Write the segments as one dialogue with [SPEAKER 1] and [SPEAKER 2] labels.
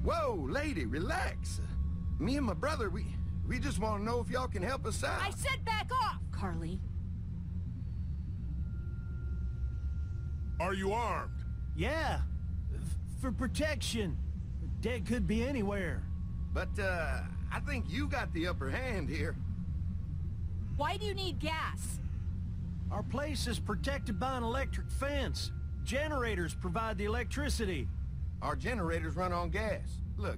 [SPEAKER 1] Whoa, lady, relax. Me and my brother, we just want to know if y'all can help us out.
[SPEAKER 2] I said back off!
[SPEAKER 3] Carly.
[SPEAKER 4] Are you armed?
[SPEAKER 5] Yeah, for protection. The dead could be anywhere.
[SPEAKER 1] But, I think you got the upper hand here.
[SPEAKER 2] Why do you need gas?
[SPEAKER 5] Our place is protected by an electric fence. Generators provide the electricity.
[SPEAKER 1] Our generators run on gas. Look,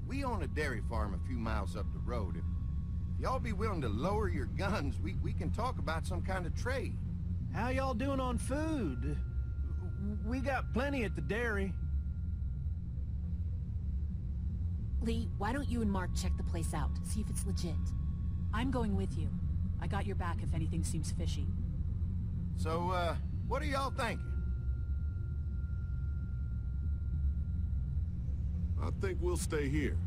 [SPEAKER 1] we own a dairy farm a few miles up the road. If y'all be willing to lower your guns, we can talk about some kind of trade.
[SPEAKER 5] How y'all doing on food? We got plenty at the dairy.
[SPEAKER 3] Lee, why don't you and Mark check the place out, see if it's legit?
[SPEAKER 6] I'm going with you. I got your back if anything seems fishy.
[SPEAKER 1] So, what are y'all thinking?
[SPEAKER 4] I think we'll stay here.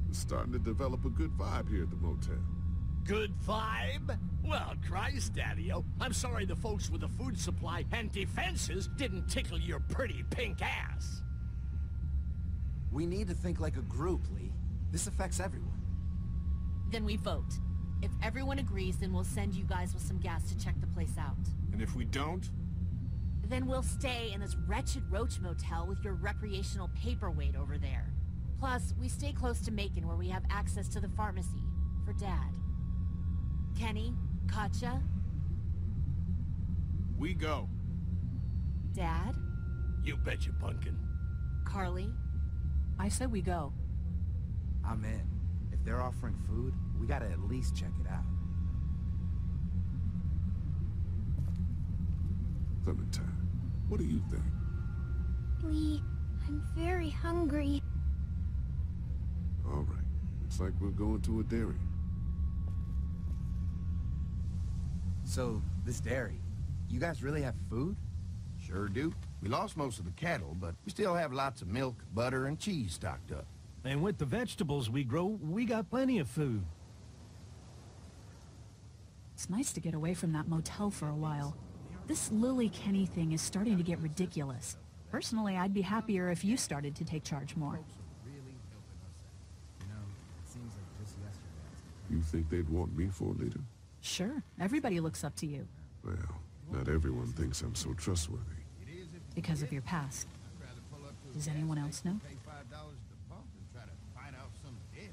[SPEAKER 4] We're starting to develop a good vibe here at the motel.
[SPEAKER 7] Good vibe? Well, Christ, Daddy-o, I'm sorry the folks with the food supply and defenses didn't tickle your pretty pink ass.
[SPEAKER 8] We need to think like a group, Lee. This affects everyone.
[SPEAKER 3] Then we vote. If everyone agrees, then we'll send you guys with some gas to check the place out.
[SPEAKER 4] And if we don't?
[SPEAKER 3] Then we'll stay in this wretched roach motel with your recreational paperweight over there. Plus, we stay close to Macon where we have access to the pharmacy. For Dad. Kenny? Katja?
[SPEAKER 4] We go.
[SPEAKER 3] Dad?
[SPEAKER 7] You betcha, Pumpkin.
[SPEAKER 3] Carly?
[SPEAKER 6] I said we go.
[SPEAKER 8] I'm in. If they're offering food, we gotta at least check it out.
[SPEAKER 4] Clementine, what do you think?
[SPEAKER 9] Lee, I'm very hungry.
[SPEAKER 4] All right. Looks like we're going to a dairy.
[SPEAKER 8] So, this dairy, you guys really have food?
[SPEAKER 1] Sure do. We lost most of the cattle, but we still have lots of milk, butter, and cheese stocked up.
[SPEAKER 5] And with the vegetables we grow, we got plenty of food.
[SPEAKER 6] It's nice to get away from that motel for a while. This Lily Kenny thing is starting to get ridiculous. Personally, I'd be happier if you started to take charge more.
[SPEAKER 4] You think they'd want me for a leader?
[SPEAKER 6] Sure, everybody looks up to you.
[SPEAKER 4] Well, not everyone thinks I'm so trustworthy.
[SPEAKER 6] Because of your past. Does anyone else know?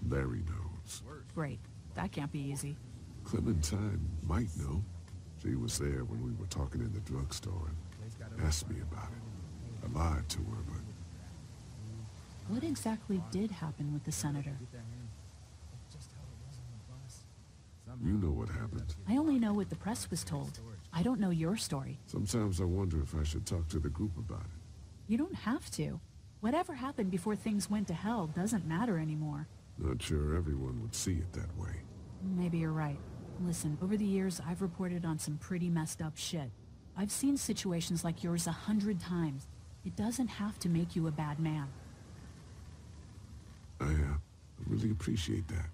[SPEAKER 4] Larry knows.
[SPEAKER 6] Great. That can't be easy.
[SPEAKER 4] Clementine might know. She was there when we were talking in the drugstore and asked me about it. I lied to her, but...
[SPEAKER 6] What exactly did happen with the senator?
[SPEAKER 4] You know what happened.
[SPEAKER 6] I only know what the press was told. I don't know your story.
[SPEAKER 4] Sometimes I wonder if I should talk to the group about it.
[SPEAKER 6] You don't have to. Whatever happened before things went to hell doesn't matter anymore.
[SPEAKER 4] Not sure everyone would see it that way.
[SPEAKER 6] Maybe you're right. Listen, over the years, I've reported on some pretty messed up shit. I've seen situations like yours 100 times. It doesn't have to make you a bad man.
[SPEAKER 4] I really appreciate that.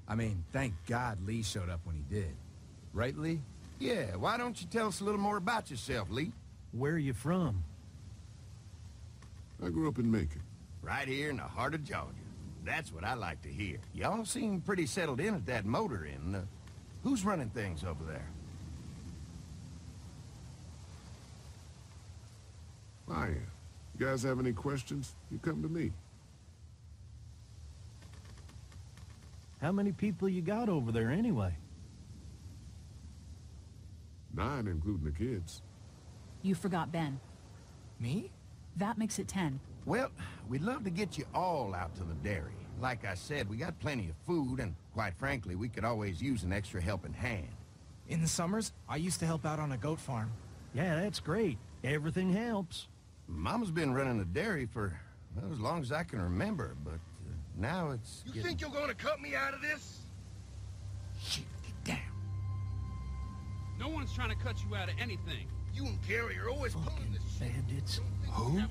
[SPEAKER 8] I mean, thank God Lee showed up when he did. Right, Lee?
[SPEAKER 1] Yeah, why don't you tell us a little more about yourself, Lee?
[SPEAKER 5] Where are you from?
[SPEAKER 4] I grew up in Macon.
[SPEAKER 1] Right here in the heart of Georgia. That's what I like to hear. Y'all seem pretty settled in at that motor inn. Who's running things over there?
[SPEAKER 4] I am. You guys have any questions? You come to me.
[SPEAKER 5] How many people you got over there anyway?
[SPEAKER 4] 9, including the kids.
[SPEAKER 6] You forgot Ben.
[SPEAKER 8] Me?
[SPEAKER 6] That makes it 10.
[SPEAKER 1] Well, we'd love to get you all out to the dairy. Like I said, we got plenty of food, and quite frankly, we could always use an extra helping hand.
[SPEAKER 10] In the summers, I used to help out on a goat farm.
[SPEAKER 5] Yeah, that's great. Everything helps.
[SPEAKER 1] Mama's been running the dairy for, well, as long as I can remember, but now it's...
[SPEAKER 11] You think you're gonna cut me out of this?
[SPEAKER 1] Shit, get down.
[SPEAKER 12] No one's trying to cut you out of anything.
[SPEAKER 11] You and Gary are always pulling this shit.
[SPEAKER 5] Bandits.
[SPEAKER 10] Who?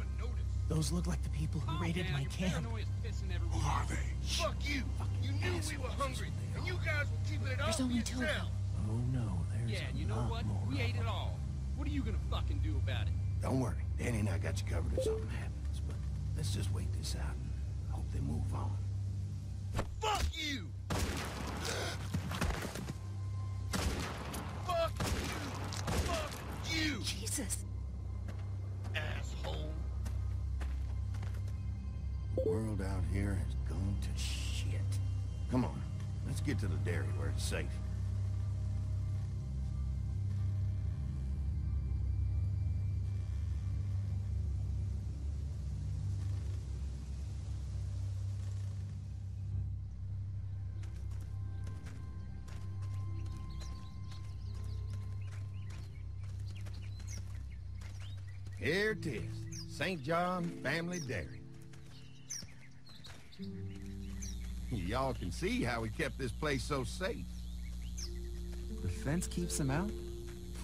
[SPEAKER 10] Those look like the people who raided my camp.
[SPEAKER 4] Who are they?
[SPEAKER 11] Fuck you! You knew we were hungry, and you guys were keeping it all
[SPEAKER 6] There's
[SPEAKER 11] for
[SPEAKER 6] only 2 of them.
[SPEAKER 11] yourself.
[SPEAKER 5] Oh no, there's
[SPEAKER 12] Yeah, and you know
[SPEAKER 5] a lot
[SPEAKER 12] what?
[SPEAKER 5] more
[SPEAKER 12] We
[SPEAKER 5] of
[SPEAKER 12] ate it
[SPEAKER 5] them.
[SPEAKER 12] all. What are you gonna fucking do about it?
[SPEAKER 1] Don't worry, Danny and I got you covered if something happens, but let's just wait this out. Hope they move on.
[SPEAKER 11] Fuck you! Fuck you! Fuck you!
[SPEAKER 3] Jesus.
[SPEAKER 11] Asshole.
[SPEAKER 1] The world out here has gone to shit. Come on, let's get to the dairy where it's safe. Here it is, St. John Family Dairy. Y'all can see how we kept this place so safe.
[SPEAKER 8] The fence keeps them out?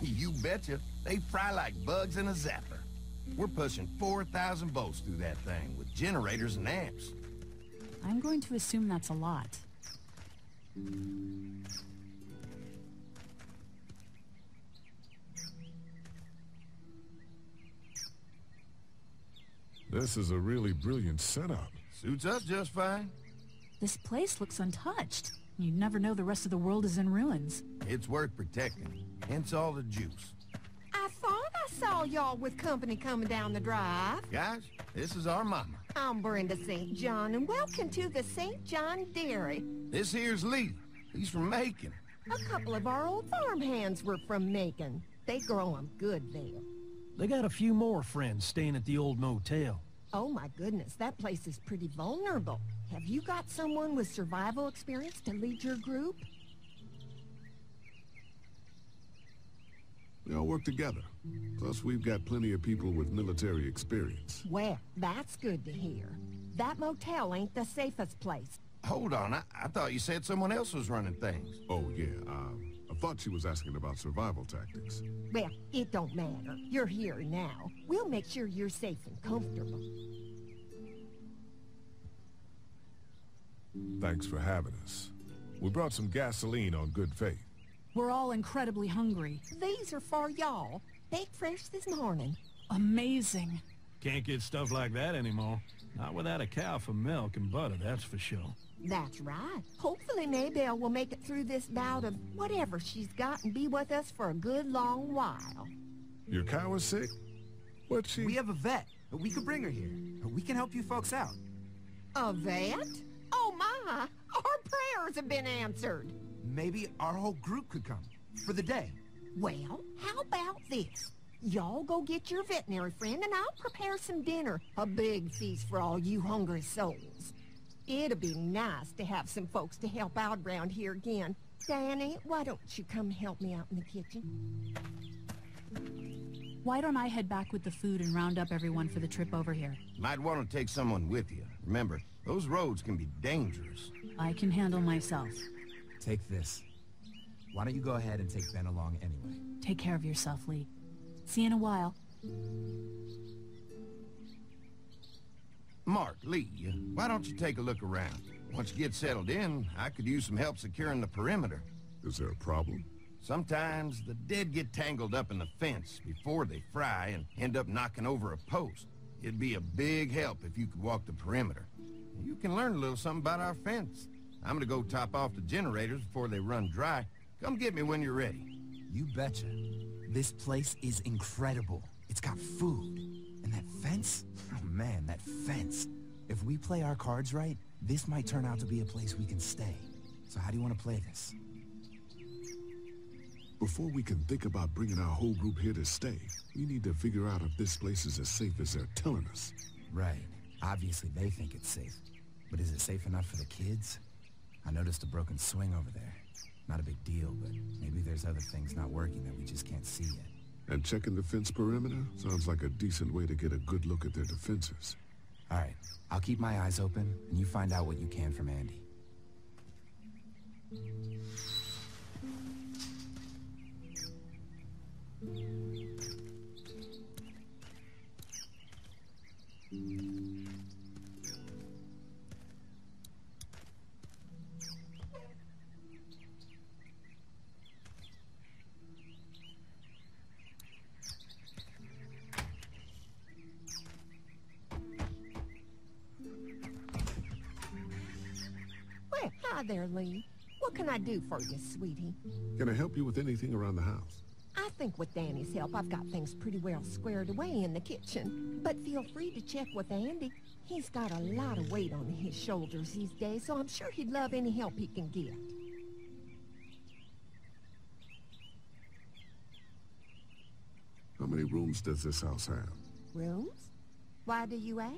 [SPEAKER 1] You betcha. They fry like bugs in a zapper. We're pushing 4,000 volts through that thing with generators and amps.
[SPEAKER 6] I'm going to assume that's a lot.
[SPEAKER 4] This is a really brilliant setup.
[SPEAKER 1] Suits us just fine.
[SPEAKER 6] This place looks untouched. You'd never know the rest of the world is in ruins.
[SPEAKER 1] It's worth protecting, hence all the juice.
[SPEAKER 13] I thought I saw y'all with company coming down the drive.
[SPEAKER 1] Guys, this is our mama.
[SPEAKER 13] I'm Brenda St. John, and welcome to the St. John Dairy.
[SPEAKER 1] This here's Lee. He's from Macon.
[SPEAKER 13] A couple of our old farmhands were from Macon. They grow 'em good there.
[SPEAKER 5] They got a few more friends staying at the old motel.
[SPEAKER 13] Oh my goodness, that place is pretty vulnerable. Have you got someone with survival experience to lead your group?
[SPEAKER 4] We all work together. Plus, we've got plenty of people with military experience.
[SPEAKER 13] Well, that's good to hear. That motel ain't the safest place.
[SPEAKER 1] Hold on, I thought you said someone else was running things.
[SPEAKER 4] Oh, yeah, I thought she was asking about survival tactics.
[SPEAKER 13] Well, it don't matter. You're here now. We'll make sure you're safe and comfortable.
[SPEAKER 4] Thanks for having us. We brought some gasoline on good faith.
[SPEAKER 6] We're all incredibly hungry.
[SPEAKER 13] These are for y'all. Baked fresh this morning.
[SPEAKER 6] Amazing.
[SPEAKER 5] Can't get stuff like that anymore. Not without a cow for milk and butter, that's for sure.
[SPEAKER 13] That's right. Hopefully Maybelle will make it through this bout of whatever she's got and be with us for a good long while.
[SPEAKER 4] Your cow is sick? What's she...
[SPEAKER 8] We have a vet. We could bring her here. We can help you folks out.
[SPEAKER 13] A vet? Oh my! Our prayers have been answered.
[SPEAKER 8] Maybe our whole group could come. For the day.
[SPEAKER 13] Well, how about this? Y'all go get your veterinary friend and I'll prepare some dinner. A big feast for all you hungry souls. It'd be nice to have some folks to help out around here again. Danny, why don't you come help me out in the kitchen?
[SPEAKER 6] Why don't I head back with the food and round up everyone for the trip over here?
[SPEAKER 1] Might want to take someone with you. Remember, those roads can be dangerous.
[SPEAKER 6] I can handle myself.
[SPEAKER 8] Take this. Why don't you go ahead and take Ben along anyway?
[SPEAKER 6] Take care of yourself, Lee. See you in a while.
[SPEAKER 1] Mark, Lee, why don't you take a look around? Once you get settled in, I could use some help securing the perimeter.
[SPEAKER 4] Is there a problem?
[SPEAKER 1] Sometimes the dead get tangled up in the fence before they fry and end up knocking over a post. It'd be a big help if you could walk the perimeter. You can learn a little something about our fence. I'm gonna go top off the generators before they run dry. Come get me when you're ready.
[SPEAKER 8] You betcha. This place is incredible. It's got food. And that fence? Oh man, that fence. If we play our cards right, this might turn out to be a place we can stay. So how do you want to play this?
[SPEAKER 4] Before we can think about bringing our whole group here to stay, we need to figure out if this place is as safe as they're telling us.
[SPEAKER 8] Right. Obviously they think it's safe. But is it safe enough for the kids? I noticed a broken swing over there. Not a big deal, but maybe there's other things not working that we just can't see yet.
[SPEAKER 4] And checking the fence perimeter sounds like a decent way to get a good look at their defenses.
[SPEAKER 8] All right, I'll keep my eyes open, and you find out what you can from Andy.
[SPEAKER 13] Hi there, Lee. What can I do for you, sweetie?
[SPEAKER 4] Can I help you with anything around the house?
[SPEAKER 13] I think with Danny's help, I've got things pretty well squared away in the kitchen. But feel free to check with Andy. He's got a lot of weight on his shoulders these days, so I'm sure he'd love any help he can get.
[SPEAKER 4] How many rooms does this house have?
[SPEAKER 13] Rooms? Why do you ask?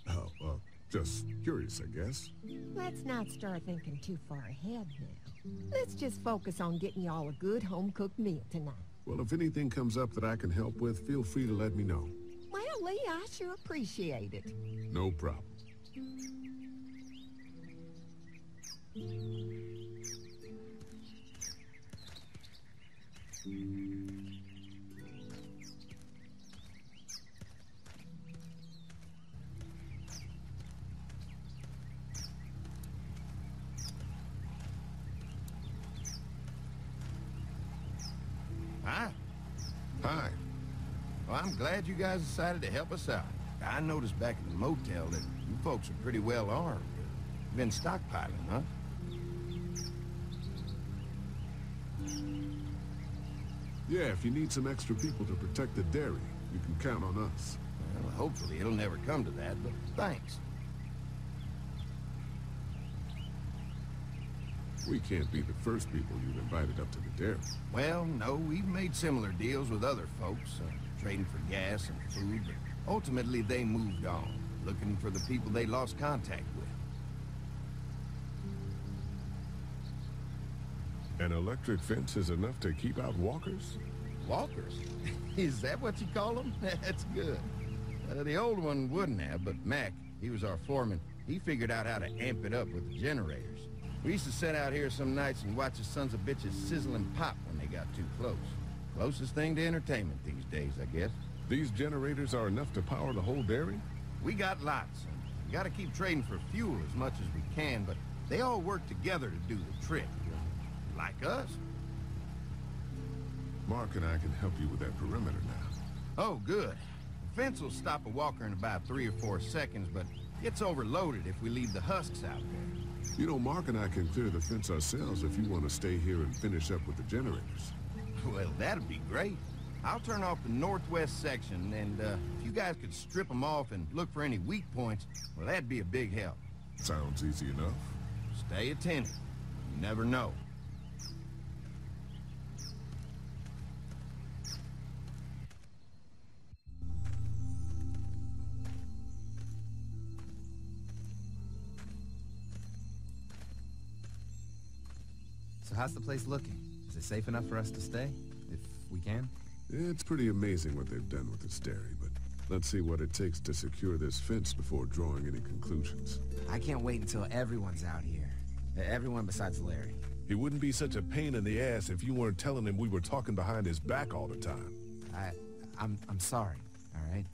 [SPEAKER 4] Oh, just curious, I guess.
[SPEAKER 13] Let's not start thinking too far ahead now. Let's just focus on getting y'all a good home-cooked meal tonight.
[SPEAKER 4] Well, if anything comes up that I can help with, feel free to let me know.
[SPEAKER 13] Well, Lee, I sure appreciate it.
[SPEAKER 4] No problem.
[SPEAKER 1] Hi.
[SPEAKER 4] Hi.
[SPEAKER 1] Well, I'm glad you guys decided to help us out. I noticed back at the motel that you folks are pretty well armed. You've been stockpiling, huh?
[SPEAKER 4] Yeah, if you need some extra people to protect the dairy, you can count on us.
[SPEAKER 1] Well, hopefully it'll never come to that, but thanks.
[SPEAKER 4] We can't be the first people you've invited up to the dairy.
[SPEAKER 1] Well, no, we've made similar deals with other folks, trading for gas and food, but ultimately they moved on, looking for the people they lost contact with.
[SPEAKER 4] An electric fence is enough to keep out walkers?
[SPEAKER 1] Walkers? Is that what you call them? That's good. The old one wouldn't have, but Mac, he was our foreman, he figured out how to amp it up with the generators. We used to sit out here some nights and watch the sons of bitches sizzle and pop when they got too close. Closest thing to entertainment these days, I guess.
[SPEAKER 4] These generators are enough to power the whole dairy?
[SPEAKER 1] We got lots. We gotta keep trading for fuel as much as we can, but they all work together to do the trick. Like us.
[SPEAKER 4] Mark and I can help you with that perimeter now.
[SPEAKER 1] Oh, good. The fence will stop a walker in about 3 or 4 seconds, but gets overloaded if we leave the husks out there.
[SPEAKER 4] You know, Mark and I can clear the fence ourselves if you want to stay here and finish up with the generators.
[SPEAKER 1] Well, that'd be great. I'll turn off the northwest section, and if you guys could strip them off and look for any weak points, well, that'd be a big help.
[SPEAKER 4] Sounds easy enough.
[SPEAKER 1] Stay attentive. You never know.
[SPEAKER 8] So how's the place looking? Is it safe enough for us to stay? If we can?
[SPEAKER 4] It's pretty amazing what they've done with this dairy, but let's see what it takes to secure this fence before drawing any conclusions.
[SPEAKER 8] I can't wait until everyone's out here. Everyone besides Larry.
[SPEAKER 14] He wouldn't be such a pain in the ass if you weren't telling him we were talking behind his back all the time.
[SPEAKER 8] I'm sorry, all right?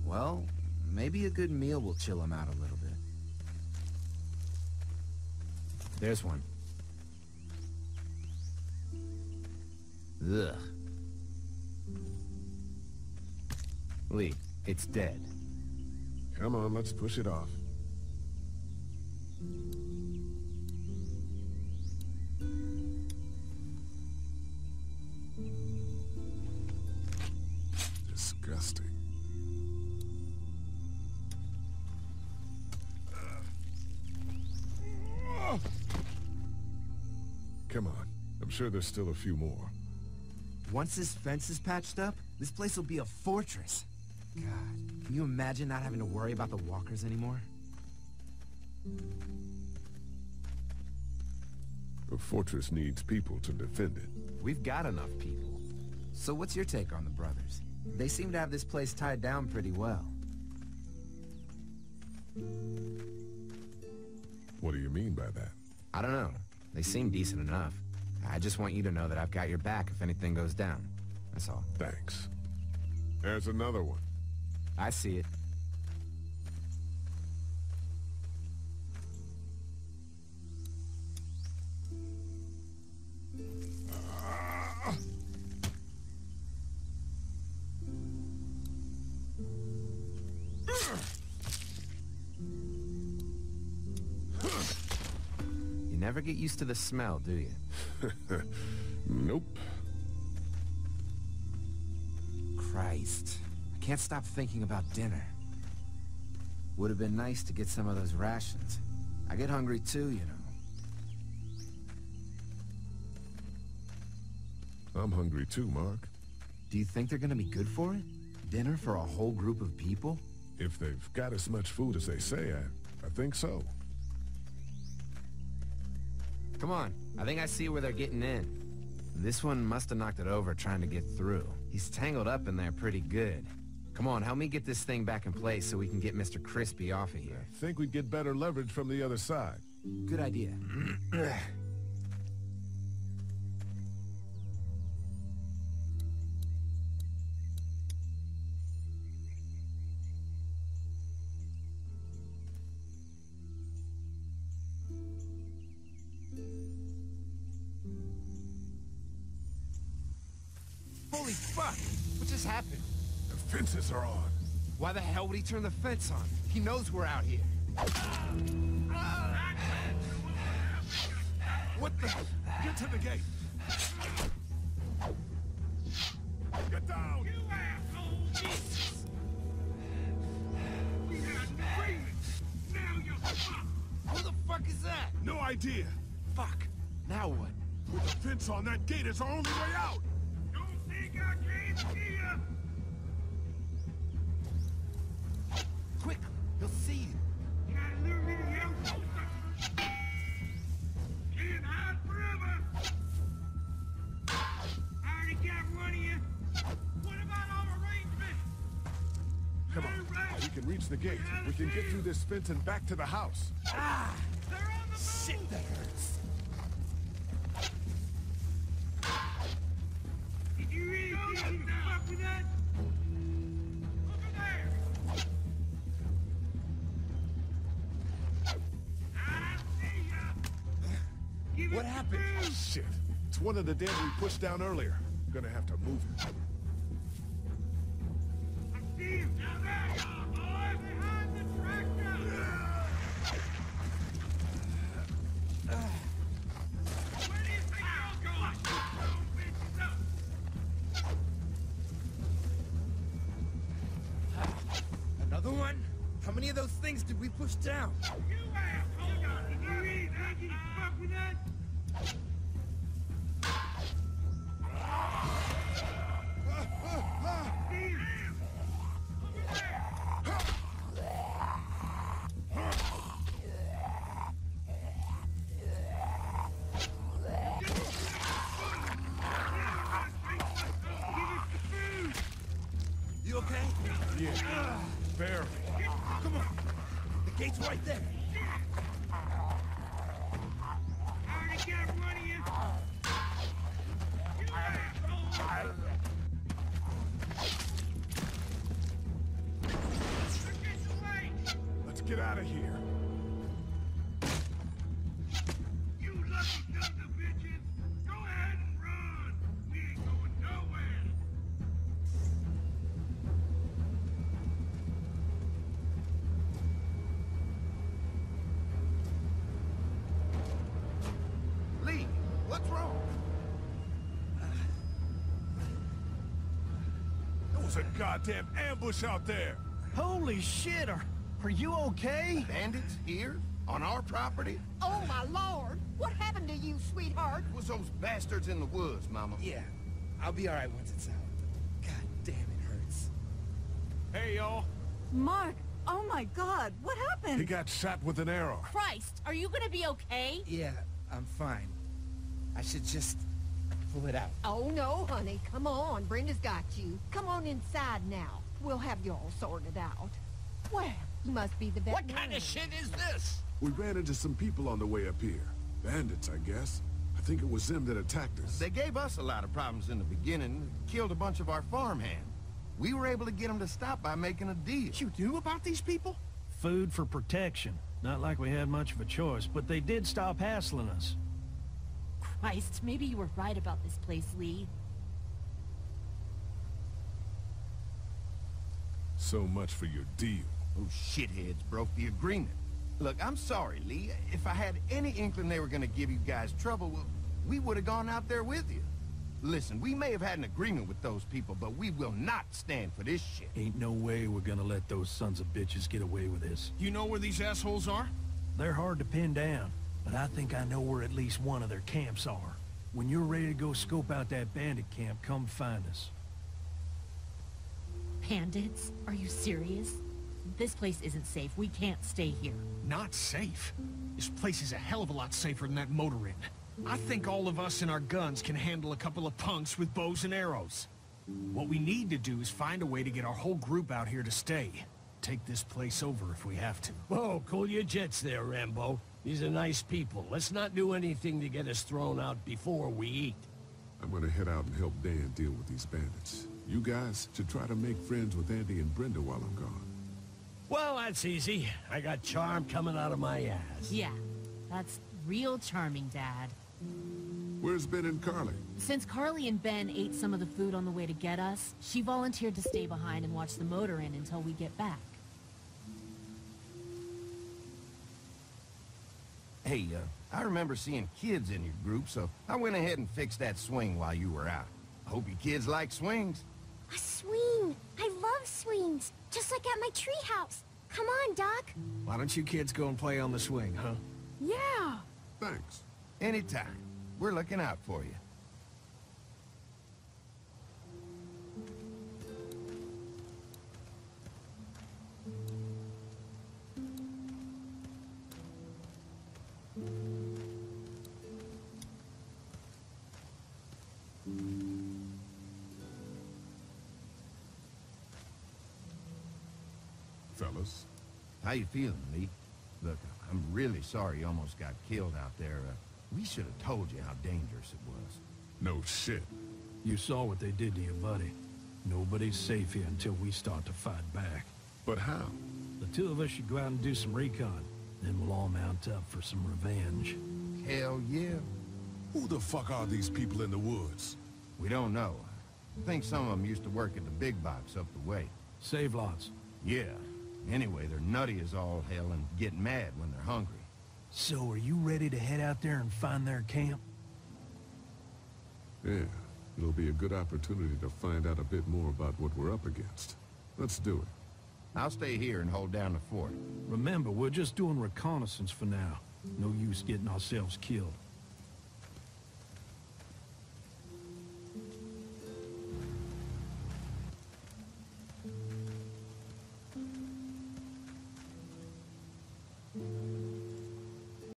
[SPEAKER 8] Well, maybe a good meal will chill him out a little bit. There's one. Ugh. Lee, it's dead.
[SPEAKER 4] Come on, let's push it off. Disgusting. Come on. I'm sure there's still a few more.
[SPEAKER 8] Once this fence is patched up, this place will be a fortress. God, can you imagine not having to worry about the walkers anymore?
[SPEAKER 4] A fortress needs people to defend it.
[SPEAKER 8] We've got enough people. So what's your take on the brothers? They seem to have this place tied down pretty well.
[SPEAKER 4] What do you mean by that?
[SPEAKER 8] I don't know. They seem decent enough. I just want you to know that I've got your back if anything goes down. That's all.
[SPEAKER 4] Thanks. There's another one.
[SPEAKER 8] I see it. never get used to the smell, do you?
[SPEAKER 14] Nope.
[SPEAKER 8] Christ. I can't stop thinking about dinner. Would have been nice to get some of those rations. I get hungry too, you know.
[SPEAKER 14] I'm hungry too, Mark.
[SPEAKER 8] Do you think they're gonna be good for it? Dinner for a whole group of people?
[SPEAKER 14] If they've got as much food as they say, I think so.
[SPEAKER 8] Come on, I think I see where they're getting in. This one must have knocked it over trying to get through. He's tangled up in there pretty good. Come on, help me get this thing back in place so we can get Mr. Crispy off of here.
[SPEAKER 14] I think we'd get better leverage from the other side.
[SPEAKER 8] Good idea. Holy fuck! What just happened?
[SPEAKER 14] The fences are on.
[SPEAKER 8] Why the hell would he turn the fence on? He knows we're out here.
[SPEAKER 14] What the? Get to the gate. Get down!
[SPEAKER 11] You asshole! Jesus! We had an agreement. Now you're fucked.
[SPEAKER 8] Who the fuck is that?
[SPEAKER 14] No idea.
[SPEAKER 8] Fuck. Now what?
[SPEAKER 14] With the fence on, that gate is our only way out.
[SPEAKER 11] Don't think I can't see ya.
[SPEAKER 8] Quick! He'll see you.
[SPEAKER 11] Gotta lure me to hell. Can't hide forever. I already got one of you. What about all arrangements?
[SPEAKER 14] Come on. We can reach the gate. We can get through this fence and back to the house.
[SPEAKER 8] Ah!
[SPEAKER 11] They're on the move.
[SPEAKER 8] Shit, that hurts.
[SPEAKER 11] Did you really think you could fuck with that? Over there. I see ya. Give
[SPEAKER 8] What
[SPEAKER 11] it
[SPEAKER 8] happened?
[SPEAKER 11] the food.
[SPEAKER 14] Shit. It's one of the dead we pushed down earlier. Gonna have to move it.
[SPEAKER 11] I see him. Now there you are, boys. Behind the tractor. Where do you think you're going? Throw bitches up.
[SPEAKER 8] Another one? How many of those things did we push down?
[SPEAKER 11] You asshole. Did you really think you could fuck with that?
[SPEAKER 8] You okay?
[SPEAKER 14] Yeah. Barely.
[SPEAKER 8] Come on. The gate's right there.
[SPEAKER 11] I already got one of you. You asshole. Look at the way.
[SPEAKER 14] Let's get out of here.
[SPEAKER 11] You lucky sons of bitches. Go ahead and run. We ain't going nowhere.
[SPEAKER 1] Lee, what's wrong?
[SPEAKER 14] There was a goddamn ambush out there.
[SPEAKER 5] Holy shit, are you okay?
[SPEAKER 1] Bandits here? On our property?
[SPEAKER 13] Oh, my lord! What happened to you, sweetheart?
[SPEAKER 1] It was those bastards in the woods, Mama.
[SPEAKER 8] Yeah, I'll be alright once it's out. God damn, it hurts.
[SPEAKER 14] Hey, y'all.
[SPEAKER 2] Mark, oh my god, what happened?
[SPEAKER 14] He got shot with an arrow.
[SPEAKER 3] Christ, are you gonna be okay?
[SPEAKER 8] Yeah, I'm fine. I should just pull it out.
[SPEAKER 13] Oh, no, honey. Come on. Brenda's got you. Come on inside now. We'll have you all sorted out. Well, you must be the best.
[SPEAKER 7] What kind of shit is this?
[SPEAKER 4] We ran into some people on the way up here. Bandits, I guess. I think it was them that attacked us.
[SPEAKER 1] They gave us a lot of problems in the beginning, killed a bunch of our farmhands. We were able to get them to stop by making a deal.
[SPEAKER 10] You knew about these people?
[SPEAKER 5] Food for protection. Not like we had much of a choice, but they did stop hassling us.
[SPEAKER 3] Christ, maybe you were right about this place, Lee.
[SPEAKER 14] So much for your deal.
[SPEAKER 1] Those shitheads broke the agreement. Look, I'm sorry, Lee. If I had any inkling they were gonna give you guys trouble, well, we would have gone out there with you. Listen, we may have had an agreement with those people, but we will not stand for this shit.
[SPEAKER 5] Ain't no way we're gonna let those sons of bitches get away with this.
[SPEAKER 7] You know where these assholes are?
[SPEAKER 5] They're hard to pin down, but I think I know where at least one of their camps are. When you're ready to go scope out that bandit camp, come find us.
[SPEAKER 3] Bandits? Are you serious? This place isn't safe. We can't stay here.
[SPEAKER 7] Not safe? This place is a hell of a lot safer than that motor inn. I think all of us and our guns can handle a couple of punks with bows and arrows. What we need to do is find a way to get our whole group out here to stay. Take this place over if we have to.
[SPEAKER 15] Whoa, cool your jets there, Rambo. These are nice people. Let's not do anything to get us thrown out before we eat.
[SPEAKER 4] I'm gonna head out and help Dan deal with these bandits. You guys should try to make friends with Andy and Brenda while I'm gone.
[SPEAKER 15] Well, that's easy. I got charm coming out of my ass.
[SPEAKER 3] Yeah, that's real charming, Dad.
[SPEAKER 4] Where's Ben and Carly?
[SPEAKER 3] Since Carly and Ben ate some of the food on the way to get us, she volunteered to stay behind and watch the motor inn until we get back.
[SPEAKER 1] Hey, I remember seeing kids in your group, so I went ahead and fixed that swing while you were out. I hope you kids like swings.
[SPEAKER 9] A swing! I love swings! Just like at my treehouse. Come on, Doc.
[SPEAKER 7] Why don't you kids go and play on the swing, huh?
[SPEAKER 9] Yeah!
[SPEAKER 4] Thanks.
[SPEAKER 1] Anytime. We're looking out for you.
[SPEAKER 4] Fellas.
[SPEAKER 1] How you feeling, Lee? Look, I'm really sorry you almost got killed out there. We should have told you how dangerous it was.
[SPEAKER 4] No shit.
[SPEAKER 5] You saw what they did to you, buddy. Nobody's safe here until we start to fight back.
[SPEAKER 4] But how?
[SPEAKER 5] The two of us should go out and do some recon. Then we'll all mount up for some revenge.
[SPEAKER 1] Hell yeah.
[SPEAKER 4] Who the fuck are these people in the woods?
[SPEAKER 1] We don't know. I think some of them used to work at the big box up the way.
[SPEAKER 5] Save lots.
[SPEAKER 1] Yeah. Anyway, they're nutty as all hell and get mad when they're hungry.
[SPEAKER 5] So, are you ready to head out there and find their camp?
[SPEAKER 4] Yeah. It'll be a good opportunity to find out a bit more about what we're up against. Let's do it.
[SPEAKER 1] I'll stay here and hold down the fort.
[SPEAKER 5] Remember, we're just doing reconnaissance for now. No use getting ourselves killed.